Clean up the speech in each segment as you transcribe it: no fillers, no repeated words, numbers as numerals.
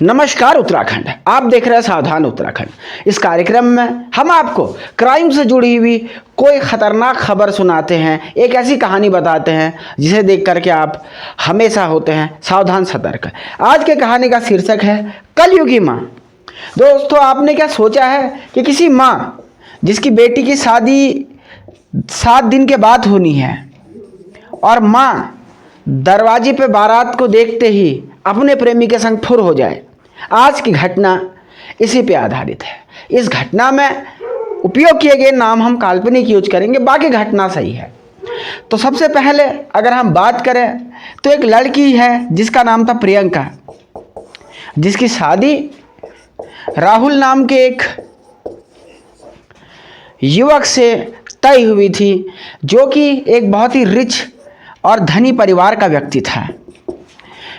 नमस्कार उत्तराखंड, आप देख रहे हैं सावधान उत्तराखंड। इस कार्यक्रम में हम आपको क्राइम से जुड़ी हुई कोई खतरनाक खबर सुनाते हैं, एक ऐसी कहानी बताते हैं जिसे देख करके आप हमेशा होते हैं सावधान सतर्क। आज के कहानी का शीर्षक है कलयुगी माँ। दोस्तों, आपने क्या सोचा है कि किसी माँ जिसकी बेटी की शादी 7 दिन के बाद होनी है और माँ दरवाजे पे बारात को देखते ही अपने प्रेमी के संग फुर हो जाए। आज की घटना इसी पे आधारित है। इस घटना में उपयोग किए गए नाम हम काल्पनिक यूज करेंगे, बाकी घटना सही है। तो सबसे पहले अगर हम बात करें तो एक लड़की है जिसका नाम था प्रियंका, जिसकी शादी राहुल नाम के एक युवक से तय हुई थी, जो कि एक बहुत ही रिच और धनी परिवार का व्यक्ति था।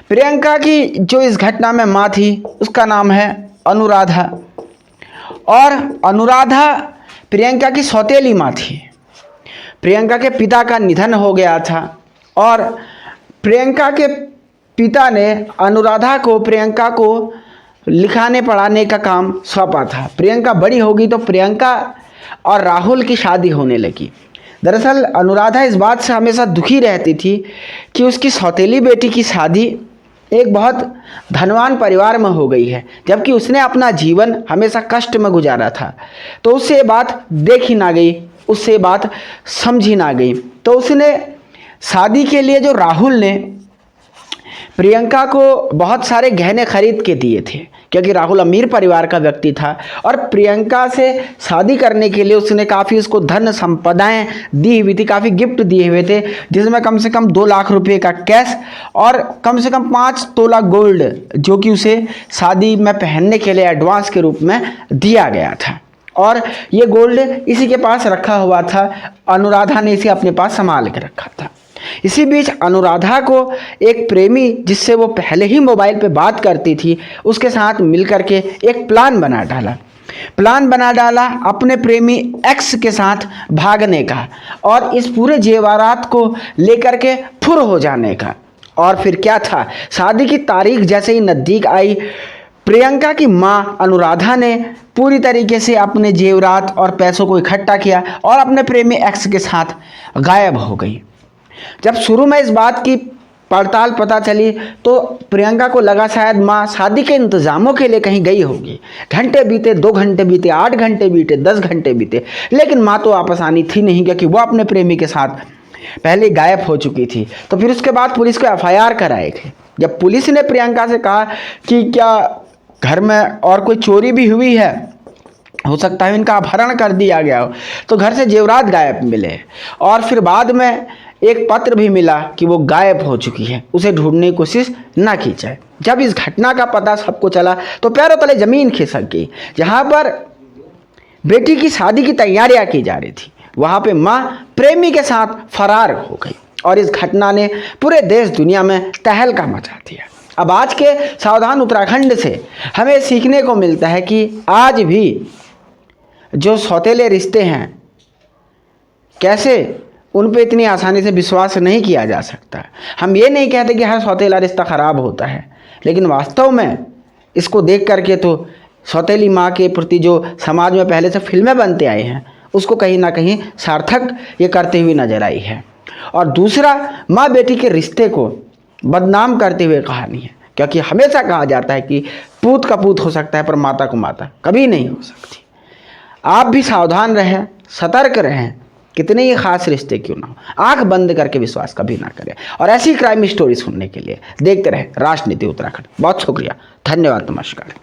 प्रियंका की जो इस घटना में माँ थी उसका नाम है अनुराधा, और अनुराधा प्रियंका की सौतेली माँ थी। प्रियंका के पिता का निधन हो गया था और प्रियंका के पिता ने अनुराधा को प्रियंका को लिखाने पढ़ाने का काम सौंपा था। प्रियंका बड़ी होगी तो प्रियंका और राहुल की शादी होने लगी। दरअसल अनुराधा इस बात से हमेशा दुखी रहती थी कि उसकी सौतेली बेटी की शादी एक बहुत धनवान परिवार में हो गई है, जबकि उसने अपना जीवन हमेशा कष्ट में गुजारा था। तो उससे ये बात देखी ना गई, उससे बात समझी ना गई। तो उसने शादी के लिए जो राहुल ने प्रियंका को बहुत सारे गहने खरीद के दिए थे, क्योंकि राहुल अमीर परिवार का व्यक्ति था और प्रियंका से शादी करने के लिए उसने काफ़ी उसको धन संपदाएं दी हुई थी, काफ़ी गिफ्ट दिए हुए थे, जिसमें कम से कम 2 लाख रुपए का कैश और कम से कम 5 तोला गोल्ड, जो कि उसे शादी में पहनने के लिए एडवांस के रूप में दिया गया था। और ये गोल्ड इसी के पास रखा हुआ था, अनुराधा ने इसे अपने पास संभाल के रखा था। इसी बीच अनुराधा को एक प्रेमी, जिससे वो पहले ही मोबाइल पे बात करती थी, उसके साथ मिलकर के एक प्लान बना डाला अपने प्रेमी एक्स के साथ भागने का और इस पूरे जेवरात को लेकर के फुर हो जाने का। और फिर क्या था, शादी की तारीख जैसे ही नज़दीक आई, प्रियंका की माँ अनुराधा ने पूरी तरीके से अपने जेवरात और पैसों को इकट्ठा किया और अपने प्रेमी एक्स के साथ गायब हो गई। जब शुरू में इस बात की पड़ताल पता चली तो प्रियंका को लगा शायद माँ शादी के इंतज़ामों के लिए कहीं गई होगी। घंटे बीते, 2 घंटे बीते, 8 घंटे बीते, 10 घंटे बीते, लेकिन माँ तो वापस आनी थी नहीं, क्योंकि वो अपने प्रेमी के साथ पहले गायब हो चुकी थी। तो फिर उसके बाद पुलिस को FIR कराए थे। जब पुलिस ने प्रियंका से कहा कि क्या घर में और कोई चोरी भी हुई है, हो सकता है इनका अपहरण कर दिया गया हो, तो घर से जेवरात गायब मिले और फिर बाद में एक पत्र भी मिला कि वो गायब हो चुकी है, उसे ढूंढने की कोशिश ना की जाए। जब इस घटना का पता सबको चला तो पैरों तले जमीन खिसक गई। जहाँ पर बेटी की शादी की तैयारियां की जा रही थी, वहाँ पे माँ प्रेमी के साथ फरार हो गई और इस घटना ने पूरे देश दुनिया में तहलका मचा दिया। अब आज के सावधान उत्तराखंड से हमें सीखने को मिलता है कि आज भी जो सौतेले रिश्ते हैं, कैसे उन पे इतनी आसानी से विश्वास नहीं किया जा सकता। हम ये नहीं कहते कि हर सौतेला रिश्ता ख़राब होता है, लेकिन वास्तव में इसको देख करके तो सौतेली माँ के प्रति जो समाज में पहले से फिल्में बनते आए हैं, उसको कहीं ना कहीं सार्थक ये करते हुए नजर आई है। और दूसरा, माँ बेटी के रिश्ते को बदनाम करते हुए कहानी है, क्योंकि हमेशा कहा जाता है कि पूत का पूत हो सकता है पर माता को माता कभी नहीं हो सकती। आप भी सावधान रहें, सतर्क रहें, कितने ही खास रिश्ते क्यों ना हो, आंख बंद करके विश्वास कभी ना करें। और ऐसी क्राइम स्टोरी सुनने के लिए देखते रहें राजनीति उत्तराखंड। बहुत शुक्रिया, धन्यवाद, नमस्कार।